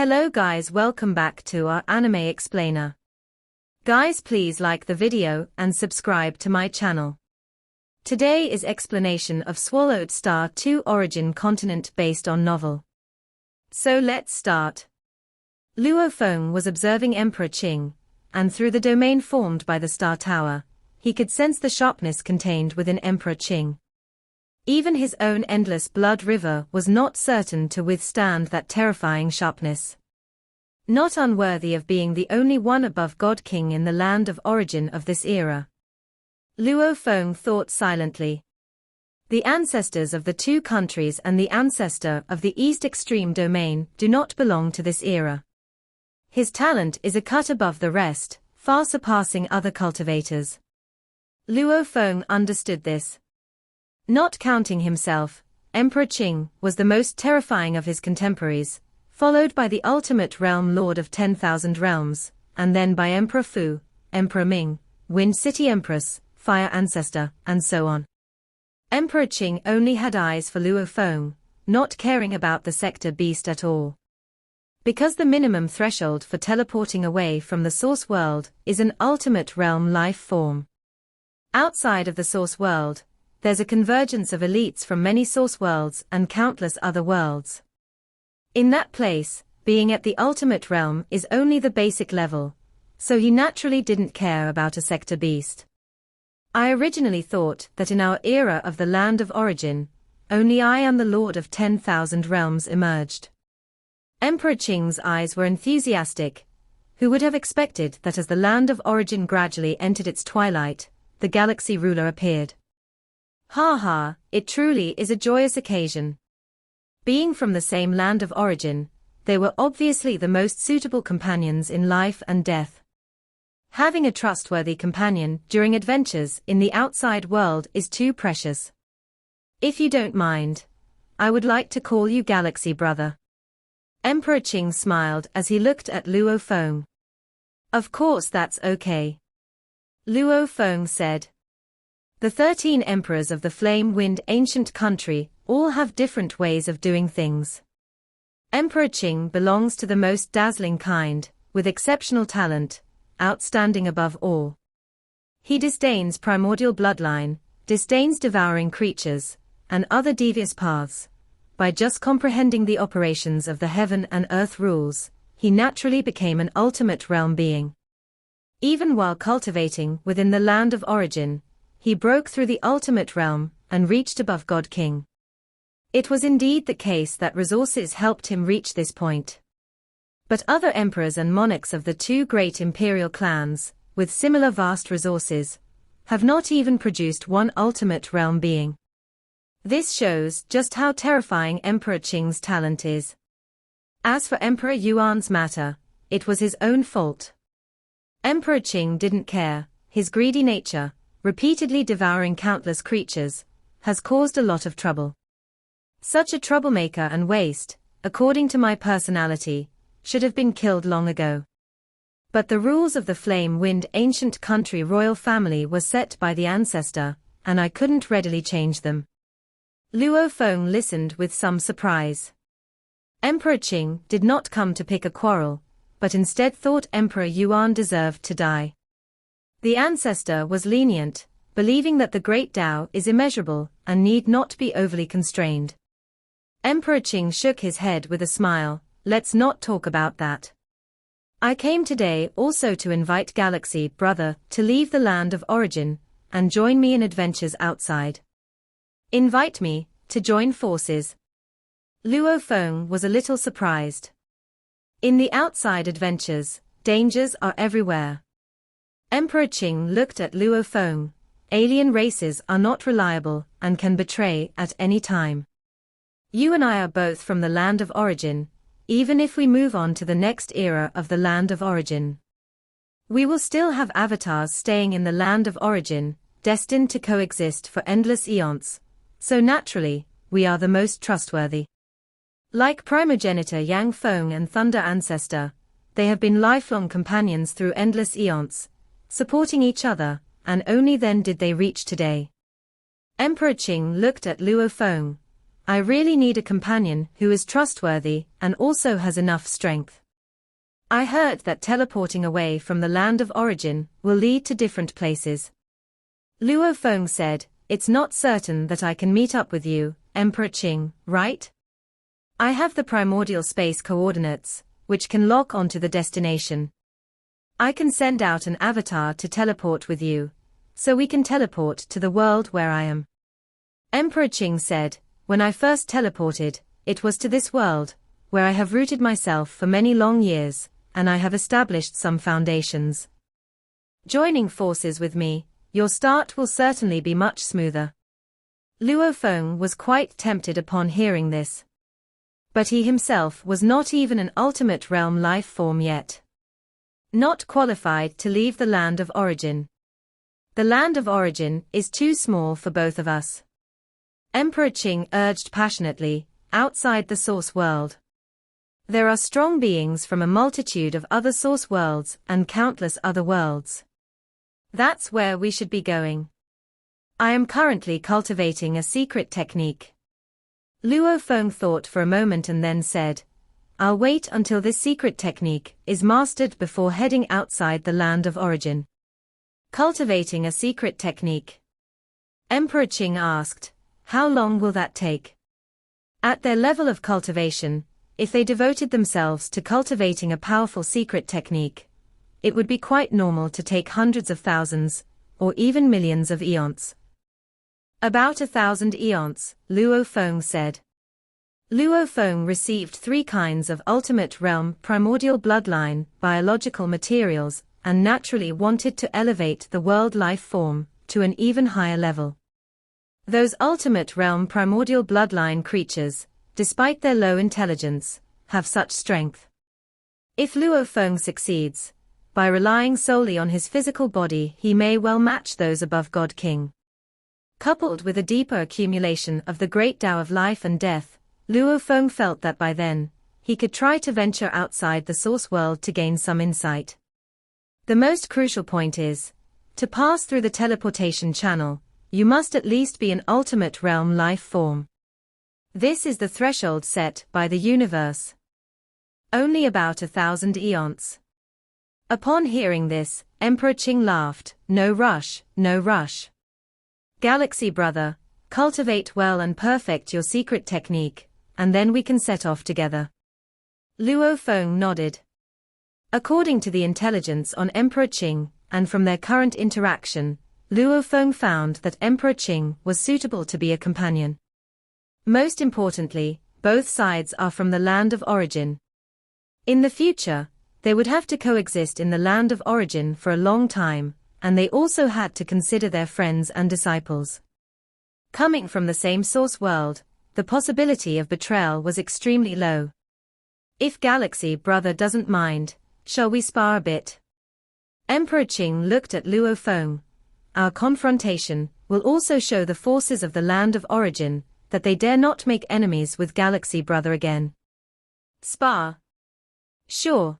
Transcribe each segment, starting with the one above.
Hello guys, welcome back to our anime explainer. Guys, please like the video and subscribe to my channel. Today is explanation of Swallowed Star 2 Origin Continent based on novel. So let's start. Luo Feng was observing Emperor Ching, and through the domain formed by the Star Tower, he could sense the sharpness contained within Emperor Ching. Even his own endless blood river was not certain to withstand that terrifying sharpness. Not unworthy of being the only one above God King in the land of origin of this era. Luo Feng thought silently. The ancestors of the two countries and the ancestor of the East Extreme domain do not belong to this era. His talent is a cut above the rest, far surpassing other cultivators. Luo Feng understood this. Not counting himself, Emperor Ching was the most terrifying of his contemporaries, followed by the ultimate realm lord of 10,000 realms, and then by Emperor Fu, Emperor Ming, Wind City Empress, Fire Ancestor, and so on. Emperor Ching only had eyes for Luo Feng, not caring about the sector beast at all. Because the minimum threshold for teleporting away from the source world is an ultimate realm life form. Outside of the source world, there's a convergence of elites from many source worlds and countless other worlds. In that place, being at the ultimate realm is only the basic level, so he naturally didn't care about a sector beast. I originally thought that in our era of the land of origin, only I and the Lord of 10,000 realms emerged. Emperor Qing's eyes were enthusiastic. Who would have expected that as the land of origin gradually entered its twilight, the galaxy ruler appeared? Ha ha, it truly is a joyous occasion. Being from the same land of origin, they were obviously the most suitable companions in life and death. Having a trustworthy companion during adventures in the outside world is too precious. If you don't mind, I would like to call you Galaxy Brother. Emperor Ching smiled as he looked at Luo Feng. Of course that's okay. Luo Feng said. The 13 emperors of the flame-wind ancient country all have different ways of doing things. Emperor Ching belongs to the most dazzling kind, with exceptional talent, outstanding above all. He disdains primordial bloodline, disdains devouring creatures, and other devious paths. By just comprehending the operations of the heaven and earth rules, he naturally became an ultimate realm being. Even while cultivating within the land of origin, he broke through the ultimate realm and reached above God King. It was indeed the case that resources helped him reach this point. But other emperors and monarchs of the two great imperial clans, with similar vast resources, have not even produced one ultimate realm being. This shows just how terrifying Emperor Qing's talent is. As for Emperor Yuan's matter, it was his own fault. Emperor Qing didn't care. His greedy nature, repeatedly devouring countless creatures, has caused a lot of trouble. Such a troublemaker and waste, according to my personality, should have been killed long ago. But the rules of the flame-wind ancient country royal family were set by the ancestor, and I couldn't readily change them. Luo Feng listened with some surprise. Emperor Qing did not come to pick a quarrel, but instead thought Emperor Yuan deserved to die. The ancestor was lenient, believing that the great Tao is immeasurable and need not be overly constrained. Emperor Qing shook his head with a smile. Let's not talk about that. I came today also to invite Galaxy Brother to leave the land of origin and join me in adventures outside. Invite me to join forces. Luo Feng was a little surprised. In the outside adventures, dangers are everywhere. Emperor Qing looked at Luo Feng. Alien races are not reliable and can betray at any time. You and I are both from the land of origin. Even if we move on to the next era of the land of origin, we will still have avatars staying in the land of origin, destined to coexist for endless eons. So naturally, we are the most trustworthy. Like primogenitor Yang Feng and Thunder Ancestor, they have been lifelong companions through endless eons, supporting each other, and only then did they reach today. Emperor Qing looked at Luo Feng. I really need a companion who is trustworthy and also has enough strength. I heard that teleporting away from the land of origin will lead to different places. Luo Feng said, "It's not certain that I can meet up with you, Emperor Ching, right? I have the primordial space coordinates, which can lock onto the destination. I can send out an avatar to teleport with you, so we can teleport to the world where I am." Emperor Ching said, "When I first teleported, it was to this world, where I have rooted myself for many long years, and I have established some foundations. Joining forces with me, your start will certainly be much smoother." Luo Feng was quite tempted upon hearing this. But he himself was not even an ultimate realm life form yet. Not qualified to leave the land of origin. The land of origin is too small for both of us. Emperor Ching urged passionately, outside the source world. There are strong beings from a multitude of other source worlds and countless other worlds. That's where we should be going. I am currently cultivating a secret technique. Luo Feng thought for a moment and then said, "I'll wait until this secret technique is mastered before heading outside the land of origin." Cultivating a secret technique. Emperor Ching asked, "How long will that take?" At their level of cultivation, if they devoted themselves to cultivating a powerful secret technique, it would be quite normal to take hundreds of thousands, or even millions of eons. About 1,000 eons, Luo Feng said. Luo Feng received 3 kinds of ultimate realm primordial bloodline biological materials and naturally wanted to elevate the world life form to an even higher level. Those ultimate realm primordial bloodline creatures, despite their low intelligence, have such strength. If Luo Feng succeeds, by relying solely on his physical body, he may well match those above God King. Coupled with a deeper accumulation of the great Tao of life and death, Luo Feng felt that by then, he could try to venture outside the source world to gain some insight. The most crucial point is, to pass through the teleportation channel, you must at least be an ultimate realm life form. This is the threshold set by the universe. Only about 1,000 eons. Upon hearing this, Emperor Ching laughed, "No rush, no rush. Galaxy brother, cultivate well and perfect your secret technique, and then we can set off together." Luo Feng nodded. According to the intelligence on Emperor Ching, and from their current interaction, Luo Feng found that Emperor Ching was suitable to be a companion. Most importantly, both sides are from the land of origin. In the future, they would have to coexist in the land of origin for a long time, and they also had to consider their friends and disciples. Coming from the same source world, the possibility of betrayal was extremely low. "If Galaxy brother doesn't mind, shall we spar a bit?" Emperor Ching looked at Luo Feng. "Our confrontation will also show the forces of the land of origin that they dare not make enemies with Galaxy brother again." "Spar? Sure."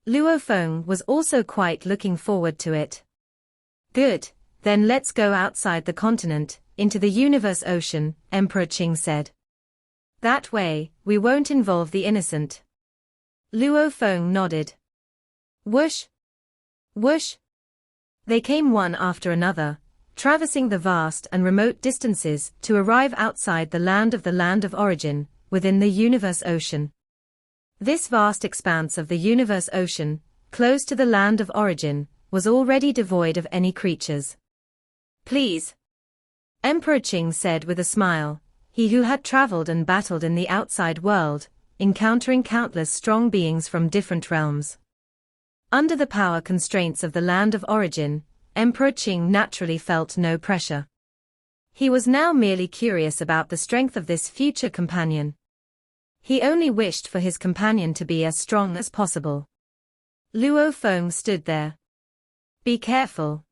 Luo Feng was also quite looking forward to it. "Good, then let's go outside the continent, into the universe ocean," Emperor Ching said. "That way, we won't involve the innocent." Luo Feng nodded. Whoosh! Whoosh! They came one after another, traversing the vast and remote distances to arrive outside the land of origin, within the universe ocean. This vast expanse of the universe ocean, close to the land of origin, was already devoid of any creatures. "Please," Emperor Ching said with a smile, he who had traveled and battled in the outside world, encountering countless strong beings from different realms. Under the power constraints of the land of origin, Emperor Ching naturally felt no pressure. He was now merely curious about the strength of this future companion. He only wished for his companion to be as strong as possible. Luo Feng stood there. "Be careful."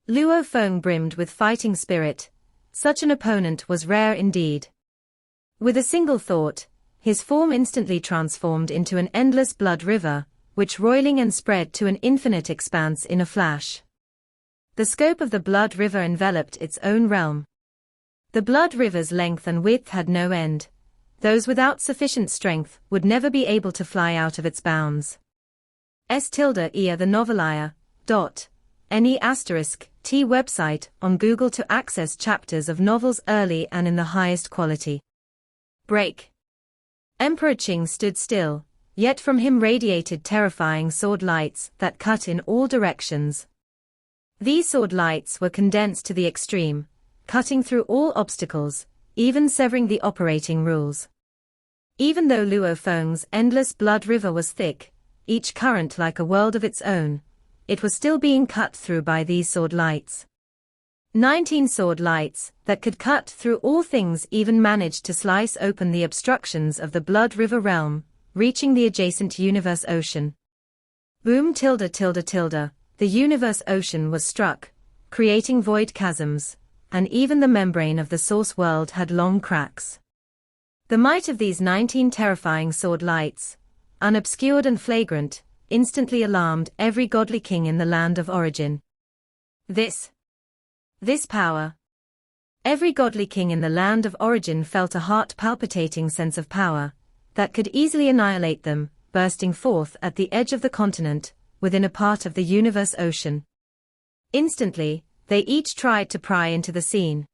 Luo Feng brimmed with fighting spirit. Such an opponent was rare indeed. With a single thought, his form instantly transformed into an endless blood river, which roiling and spread to an infinite expanse in a flash. The scope of the blood river enveloped its own realm. The blood river's length and width had no end. Those without sufficient strength would never be able to fly out of its bounds. *Ea the Novelia. *T website on Google to access chapters of novels early and in the highest quality. Break. Emperor Ching stood still, yet from him radiated terrifying sword lights that cut in all directions. These sword lights were condensed to the extreme, cutting through all obstacles, even severing the operating rules. Even though Luo Feng's endless blood river was thick, each current like a world of its own, it was still being cut through by these sword lights. 19 sword lights that could cut through all things even managed to slice open the obstructions of the blood river realm, reaching the adjacent universe ocean. Boom .. The universe ocean was struck, creating void chasms, and even the membrane of the source world had long cracks. The might of these 19 terrifying sword lights, unobscured and flagrant, instantly alarmed every godly king in the land of origin. This power. Every godly king in the land of origin felt a heart-palpitating sense of power that could easily annihilate them, bursting forth at the edge of the continent, within a part of the universe ocean. Instantly, they each tried to pry into the scene.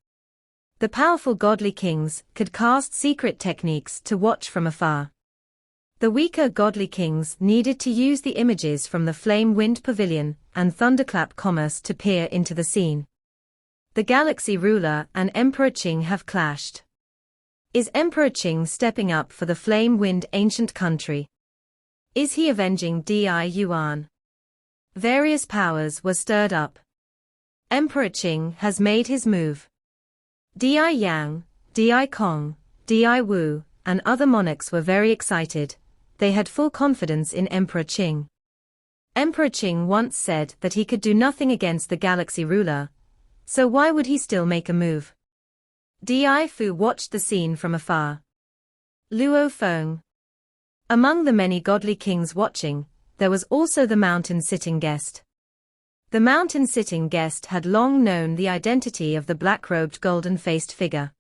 The powerful godly kings could cast secret techniques to watch from afar. The weaker godly kings needed to use the images from the Flame-Wind Pavilion and Thunderclap Commerce to peer into the scene. The galaxy ruler and Emperor Ching have clashed. Is Emperor Ching stepping up for the Flame-Wind ancient country? Is he avenging Di Yuan? Various powers were stirred up. Emperor Ching has made his move. Di Yang, Di Kong, Di Wu, and other monarchs were very excited. They had full confidence in Emperor Ching. Emperor Ching once said that he could do nothing against the galaxy ruler, so why would he still make a move? Di Fu watched the scene from afar. Luo Feng. Among the many godly kings watching, there was also the mountain-sitting guest. The mountain-sitting guest had long known the identity of the black-robed golden-faced figure.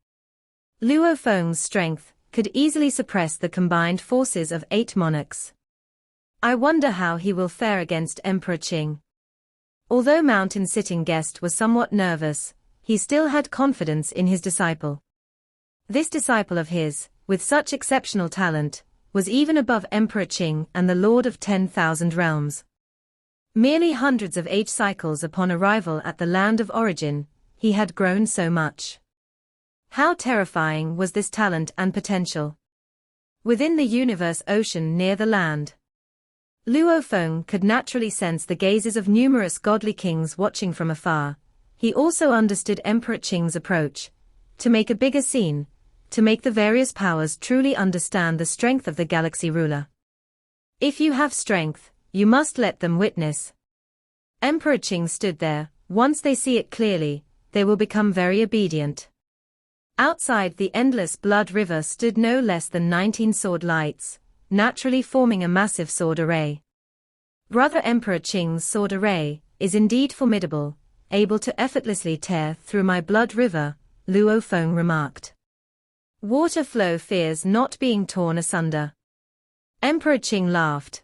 Luo Feng's strength could easily suppress the combined forces of 8 monarchs. I wonder how he will fare against Emperor Ching. Although mountain-sitting guest was somewhat nervous, he still had confidence in his disciple. This disciple of his, with such exceptional talent, was even above Emperor Ching and the Lord of 10,000 Realms. Merely hundreds of age cycles upon arrival at the land of origin, he had grown so much. How terrifying was this talent and potential? Within the universe ocean near the land, Luo Feng could naturally sense the gazes of numerous godly kings watching from afar. He also understood Emperor Ching's approach, to make a bigger scene, to make the various powers truly understand the strength of the galaxy ruler. If you have strength, you must let them witness. Emperor Ching stood there. Once they see it clearly, they will become very obedient. Outside the endless blood river stood no less than 19 sword lights, naturally forming a massive sword array. Brother Emperor Ching's sword array is indeed formidable, able to effortlessly tear through my blood river, Luo Feng remarked. Water flow fears not being torn asunder. Emperor Ching laughed.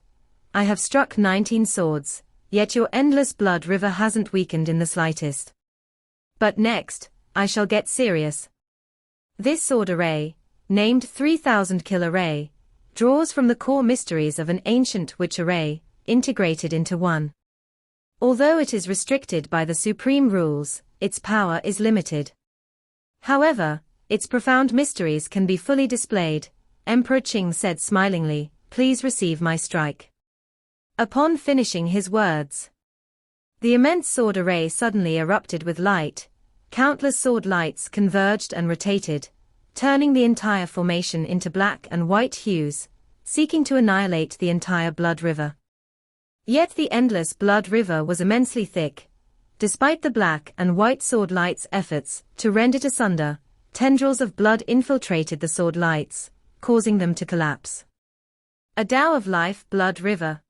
I have struck 19 swords, yet your endless blood river hasn't weakened in the slightest. But next, I shall get serious. This sword array, named 3000 Kill Array, draws from the core mysteries of an ancient witch array, integrated into one. Although it is restricted by the supreme rules, its power is limited. However, its profound mysteries can be fully displayed, Emperor Ching said smilingly, please receive my strike. Upon finishing his words, the immense sword array suddenly erupted with light. Countless sword lights converged and rotated, turning the entire formation into black and white hues, seeking to annihilate the entire blood river. Yet the endless blood river was immensely thick. Despite the black and white sword lights' efforts to rend it asunder, tendrils of blood infiltrated the sword lights, causing them to collapse. A Tao of life blood river.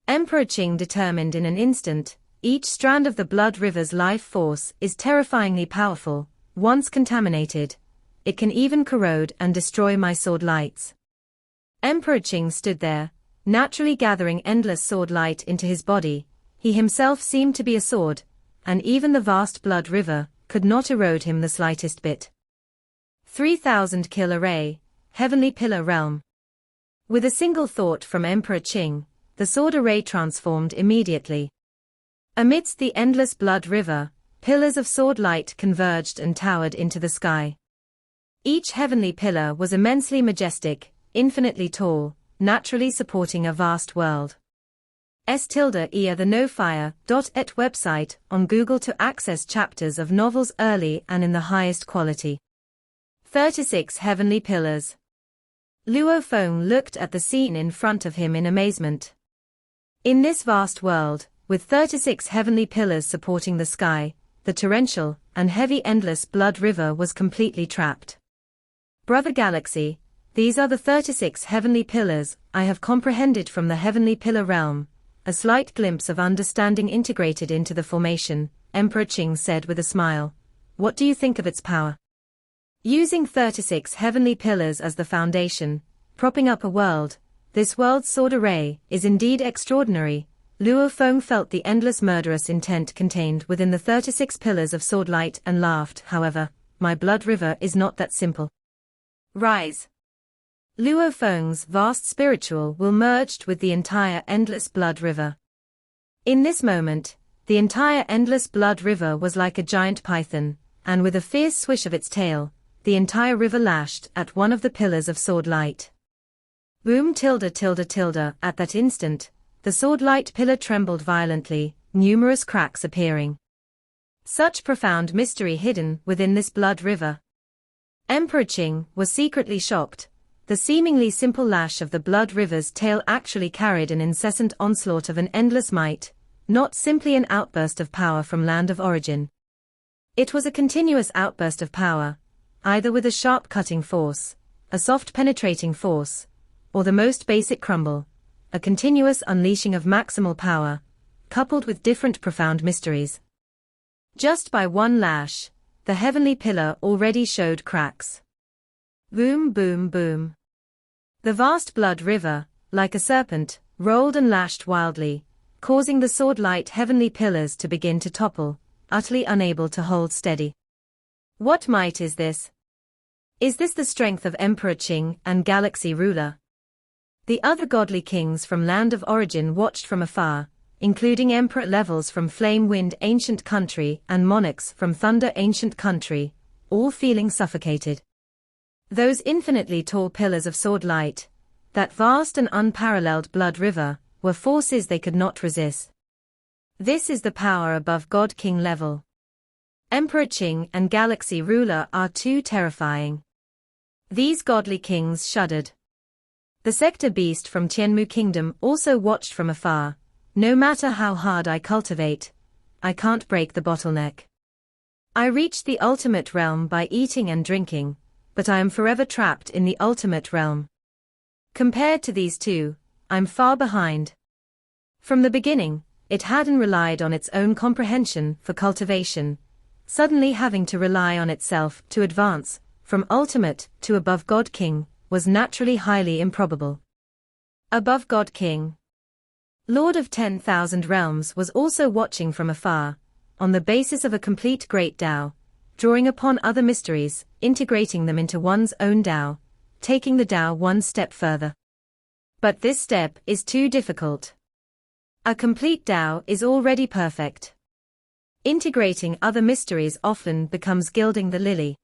Emperor Ching determined in an instant. Each strand of the blood river's life force is terrifyingly powerful, Once contaminated, it can even corrode and destroy my sword lights. Emperor Ching stood there, naturally gathering endless sword light into his body. He himself seemed to be a sword, and even the vast blood river could not erode him the slightest bit. 3,000 kill array, heavenly pillar realm. With a single thought from Emperor Ching, the sword array transformed immediately. Amidst the endless blood river, pillars of sword light converged and towered into the sky. Each heavenly pillar was immensely majestic, infinitely tall, naturally supporting a vast world. *ea the nofire.et website on Google to access chapters of novels early and in the highest quality. 36 heavenly pillars. Luo Feng looked at the scene in front of him in amazement. In this vast world, with 36 heavenly pillars supporting the sky, the torrential and heavy endless blood river was completely trapped. Brother Galaxy, these are the 36 heavenly pillars I have comprehended from the heavenly pillar realm. A slight glimpse of understanding integrated into the formation, Emperor Ching said with a smile. What do you think of its power? Using 36 heavenly pillars as the foundation, propping up a world, this world's sword array is indeed extraordinary. Luo Feng felt the endless murderous intent contained within the 36 pillars of sword light and laughed. However, my blood river is not that simple. Rise. Luo Feng's vast spiritual will merged with the entire endless blood river. In this moment, the entire endless blood river was like a giant python, and with a fierce swish of its tail, the entire river lashed at one of the pillars of sword light. Boom .. At that instant, the sword light pillar trembled violently, numerous cracks appearing. Such profound mystery hidden within this blood river. Emperor Ching was secretly shocked. The seemingly simple lash of the blood river's tail actually carried an incessant onslaught of an endless might, not simply an outburst of power from land of origin. It was a continuous outburst of power, either with a sharp cutting force, a soft penetrating force, or the most basic crumble, a continuous unleashing of maximal power, coupled with different profound mysteries. Just by one lash, the heavenly pillar already showed cracks. Boom boom boom. The vast blood river, like a serpent, rolled and lashed wildly, causing the sword light heavenly pillars to begin to topple, utterly unable to hold steady. What might is this? Is this the strength of Emperor Ching and Galaxy Ruler? The other godly kings from land of origin watched from afar, including emperor levels from Flame Wind Ancient Country and monarchs from Thunder Ancient Country, all feeling suffocated. Those infinitely tall pillars of sword light, that vast and unparalleled blood river, were forces they could not resist. This is the power above God-King level. Emperor Ching and Galaxy Ruler are too terrifying. These godly kings shuddered. The sector beast from Tianmu Kingdom also watched from afar. No matter how hard I cultivate, I can't break the bottleneck. I reached the ultimate realm by eating and drinking, but I am forever trapped in the ultimate realm. Compared to these two, I'm far behind. From the beginning, it hadn't relied on its own comprehension for cultivation, suddenly having to rely on itself to advance, from ultimate to above God King, was naturally highly improbable. Above God King, Lord of 10,000 realms was also watching from afar, on the basis of a complete great Tao, drawing upon other mysteries, integrating them into one's own Tao, taking the Tao one step further. But this step is too difficult. A complete Tao is already perfect. Integrating other mysteries often becomes gilding the lily.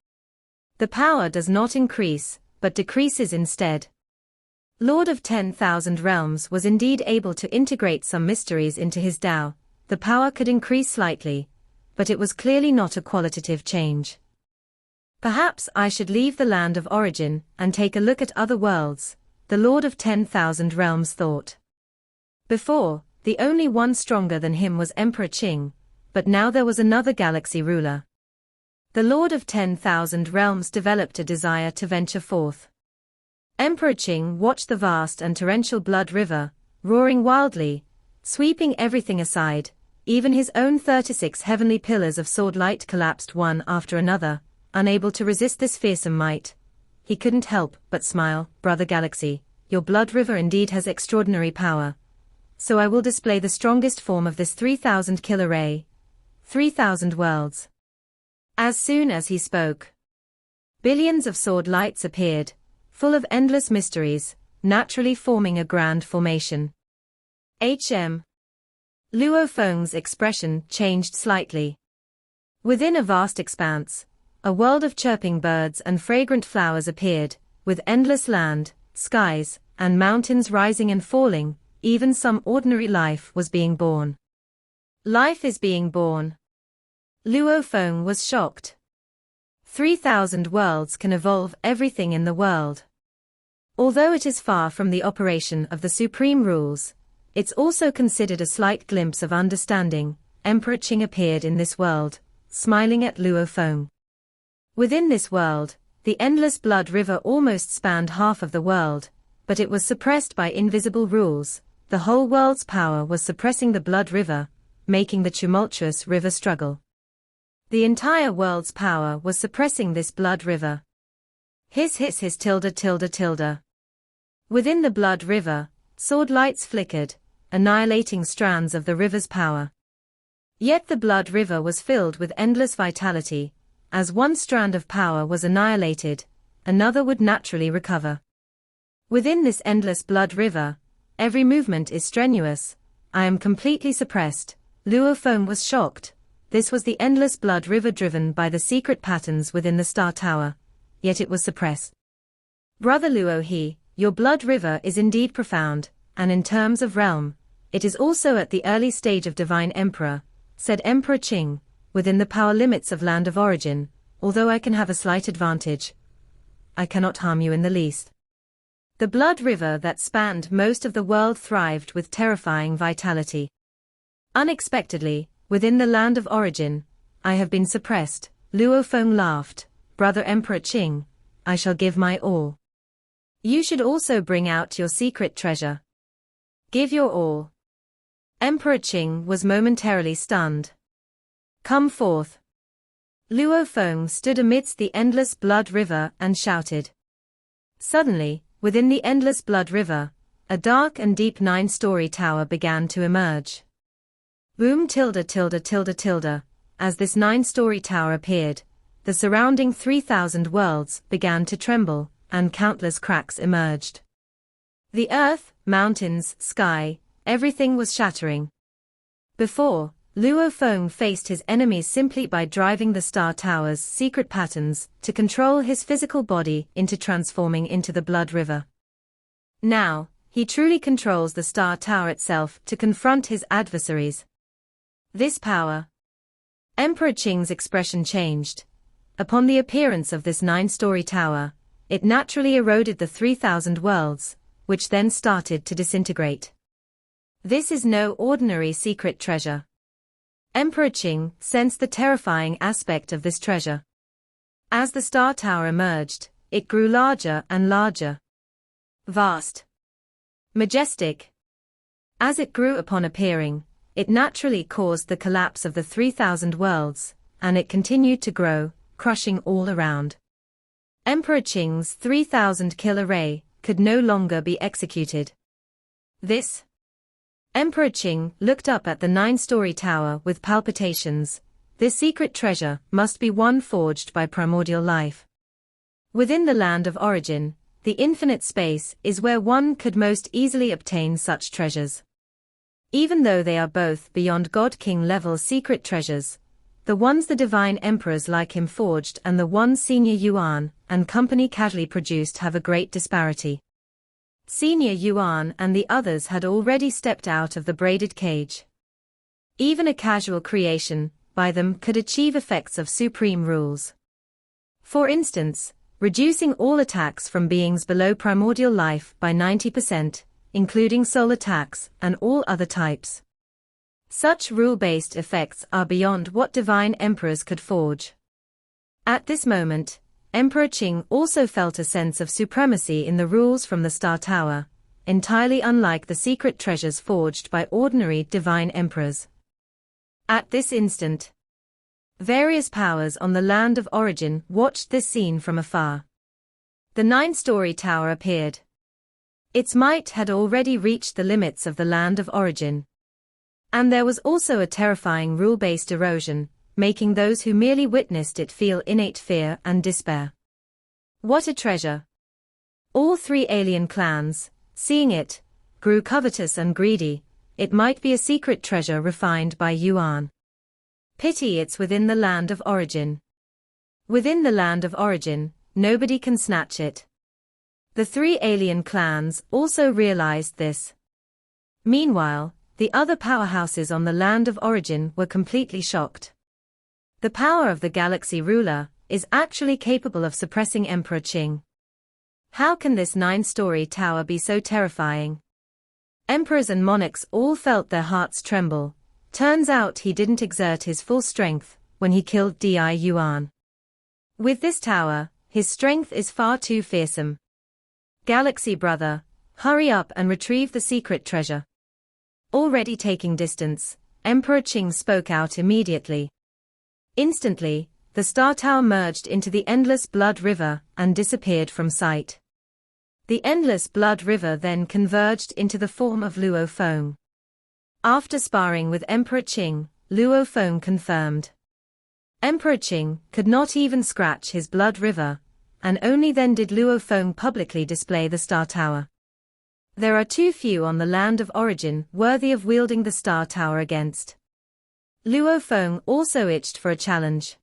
The power does not increase, but decreases instead. Lord of 10,000 realms was indeed able to integrate some mysteries into his Tao. The power could increase slightly, but it was clearly not a qualitative change. Perhaps I should leave the land of origin and take a look at other worlds, the Lord of 10,000 realms thought. Before, the only one stronger than him was Emperor Ching, but now there was another galaxy ruler. The Lord of 10,000 realms developed a desire to venture forth. Emperor Ching watched the vast and torrential blood river, roaring wildly, sweeping everything aside. Even his own 36 heavenly pillars of sword light collapsed one after another, unable to resist this fearsome might. He couldn't help but smile. Brother Galaxy, your blood river indeed has extraordinary power. So I will display the strongest form of this 3,000 killer ray. 3,000 worlds. As soon as he spoke, billions of sword lights appeared, full of endless mysteries, naturally forming a grand formation. Luo Feng's expression changed slightly. Within a vast expanse, a world of chirping birds and fragrant flowers appeared, with endless land, skies, and mountains rising and falling. Even some ordinary life was being born. Life is being born. Luo Feng was shocked. 3,000 worlds can evolve everything in the world. Although it is far from the operation of the supreme rules, it's also considered a slight glimpse of understanding. Emperor Ching appeared in this world, smiling at Luo Feng. Within this world, the endless blood river almost spanned half of the world, but it was suppressed by invisible rules. The whole world's power was suppressing the blood river, making the tumultuous river struggle. The entire world's power was suppressing this blood river. Hiss hiss hiss tilde tilde tilde. Within the blood river, sword lights flickered, annihilating strands of the river's power. Yet the blood river was filled with endless vitality. As one strand of power was annihilated, another would naturally recover. Within this endless blood river, every movement is strenuous. I am completely suppressed. Luo Feng was shocked. This was the endless blood river driven by the secret patterns within the Star Tower, yet it was suppressed. Brother Luo, your blood river is indeed profound, and in terms of realm, it is also at the early stage of Divine Emperor, said Emperor Ching, within the power limits of Land of Origin. Although I can have a slight advantage, I cannot harm you in the least. The blood river that spanned most of the world thrived with terrifying vitality. Unexpectedly, within the Land of Origin, I have been suppressed. Luo Feng laughed. Brother Emperor Ching, I shall give my all. You should also bring out your secret treasure. Give your all. Emperor Ching was momentarily stunned. Come forth. Luo Feng stood amidst the endless blood river and shouted. Suddenly, within the endless blood river, a dark and deep 9-story tower began to emerge. Boom tilde tilde tilde tilde. As this 9-story tower appeared, the surrounding 3,000 worlds began to tremble, and countless cracks emerged. The earth, mountains, sky, everything was shattering. Before, Luo Feng faced his enemies simply by driving the Star Tower's secret patterns to control his physical body into transforming into the blood river. Now, he truly controls the Star Tower itself to confront his adversaries. This power. Emperor Qing's expression changed. Upon the appearance of this 9-story tower, it naturally eroded the 3,000 worlds, which then started to disintegrate. This is no ordinary secret treasure. Emperor Ching sensed the terrifying aspect of this treasure. As the Star Tower emerged, it grew larger and larger. Vast. Majestic. As it grew upon appearing, it naturally caused the collapse of the 3,000 worlds, and it continued to grow, crushing all around. Emperor Qing's 3,000 killer ray could no longer be executed. This. Emperor Ching looked up at the 9-story tower with palpitations. This secret treasure must be one forged by primordial life. Within the Land of Origin, the infinite space is where one could most easily obtain such treasures. Even though they are both beyond God-King level secret treasures, the ones the divine emperors like him forged and the ones Senior Yuan and company casually produced have a great disparity. Senior Yuan and the others had already stepped out of the braided cage. Even a casual creation by them could achieve effects of supreme rules. For instance, reducing all attacks from beings below primordial life by 90%, including soul attacks and all other types. Such rule-based effects are beyond what divine emperors could forge. At this moment, Emperor Ching also felt a sense of supremacy in the rules from the Star Tower, entirely unlike the secret treasures forged by ordinary divine emperors. At this instant, Various powers on the land of origin watched this scene from afar. The 9-story tower appeared. Its might had already reached the limits of the land of origin. And there was also a terrifying rule-based erosion, making those who merely witnessed it feel innate fear and despair. What a treasure! All 3 alien clans, seeing it, grew covetous and greedy. It might be a secret treasure refined by Yuan. Pity it's within the land of origin. Within the land of origin, nobody can snatch it. The 3 alien clans also realized this. Meanwhile, the other powerhouses on the land of origin were completely shocked. The power of the galaxy ruler is actually capable of suppressing Emperor Ching. How can this 9-story tower be so terrifying? Emperors and monarchs all felt their hearts tremble. Turns out he didn't exert his full strength when he killed Di Yuan. With this tower, his strength is far too fearsome. Galaxy brother, hurry up and retrieve the secret treasure. Already taking distance, Emperor Ching spoke out immediately. Instantly, the star tower merged into the endless blood river and disappeared from sight. The endless blood river then converged into the form of Luo Feng. After sparring with Emperor Ching, Luo Feng confirmed. Emperor Ching could not even scratch his blood river, and only then did Luo Feng publicly display the star tower. There are too few on the land of origin worthy of wielding the star tower against. Luo Feng also itched for a challenge.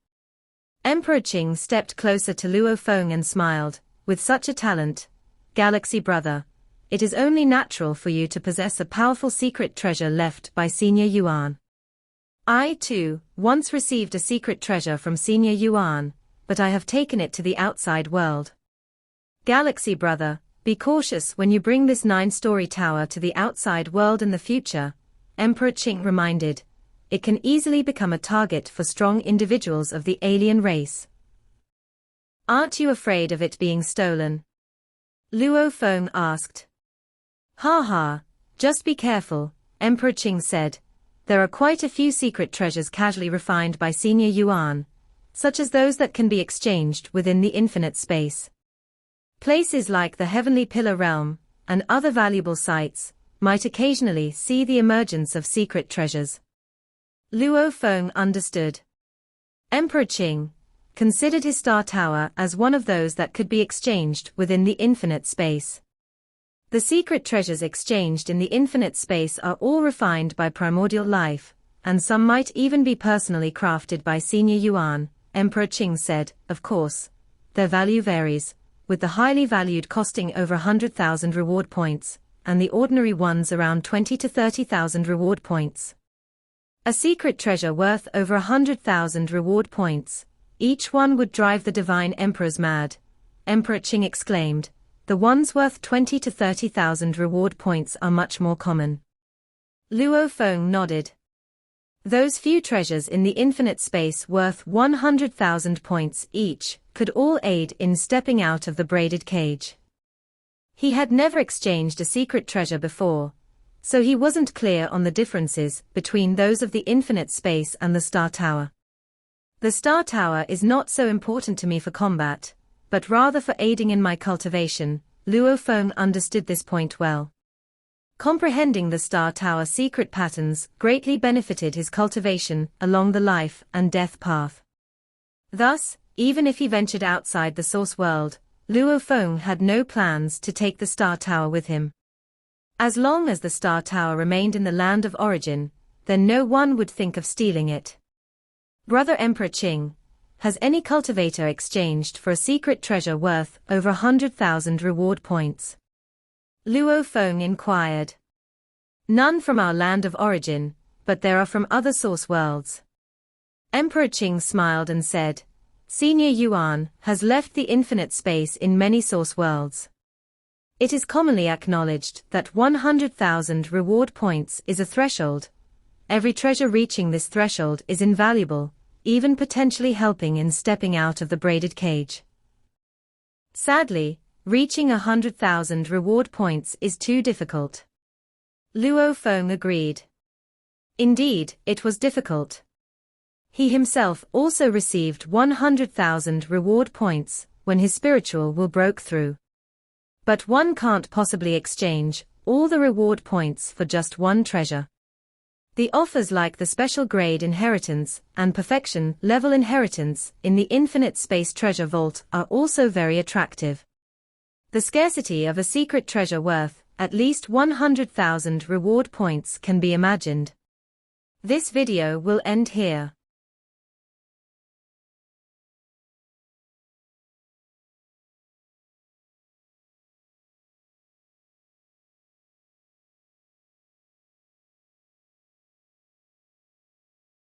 Emperor Ching stepped closer to Luo Feng and smiled. With such a talent, Galaxy brother, it is only natural for you to possess a powerful secret treasure left by Senior Yuan. I, too, once received a secret treasure from Senior Yuan, but I have taken it to the outside world. Galaxy brother, be cautious when you bring this 9-story tower to the outside world in the future, Emperor Ching reminded. It can easily become a target for strong individuals of the alien race. Aren't you afraid of it being stolen? Luo Feng asked. Ha ha, just be careful, Emperor Ching said. There are quite a few secret treasures casually refined by Senior Yuan, such as those that can be exchanged within the infinite space. Places like the Heavenly Pillar Realm, and other valuable sites, might occasionally see the emergence of secret treasures. Luo Feng understood. Emperor Ching considered his star tower as one of those that could be exchanged within the infinite space. The secret treasures exchanged in the infinite space are all refined by primordial life, and some might even be personally crafted by Senior Yuan, Emperor Ching said. Of course, their value varies, with the highly valued costing over 100,000 reward points, and the ordinary ones around 20 to 30,000 reward points. A secret treasure worth over 100,000 reward points, each one would drive the divine emperors mad, Emperor Ching exclaimed. The ones worth 20 to 30,000 reward points are much more common. Luo Feng nodded. Those few treasures in the infinite space worth 100,000 points each could all aid in stepping out of the braided cage. He had never exchanged a secret treasure before, so he wasn't clear on the differences between those of the infinite space and the star tower. The star tower is not so important to me for combat, but rather for aiding in my cultivation. Luo Feng understood this point well. Comprehending the star tower secret patterns greatly benefited his cultivation along the life and death path. Thus, even if he ventured outside the source world, Luo Feng had no plans to take the star tower with him. As long as the star tower remained in the land of origin, then no one would think of stealing it. Brother Emperor Ching, has any cultivator exchanged for a secret treasure worth over 100,000 reward points? Luo Feng inquired. None from our land of origin, but there are from other source worlds. Emperor Ching smiled and said, Senior Yuan has left the infinite space in many source worlds. It is commonly acknowledged that 100,000 reward points is a threshold. Every treasure reaching this threshold is invaluable, even potentially helping in stepping out of the braided cage. Sadly, reaching 100,000 reward points is too difficult. Luo Feng agreed. Indeed, it was difficult. He himself also received 100,000 reward points when his spiritual will broke through. But one can't possibly exchange all the reward points for just one treasure. The offers like the special grade inheritance and perfection level inheritance in the infinite space treasure vault are also very attractive. The scarcity of a secret treasure worth at least 100,000 reward points can be imagined. This video will end here.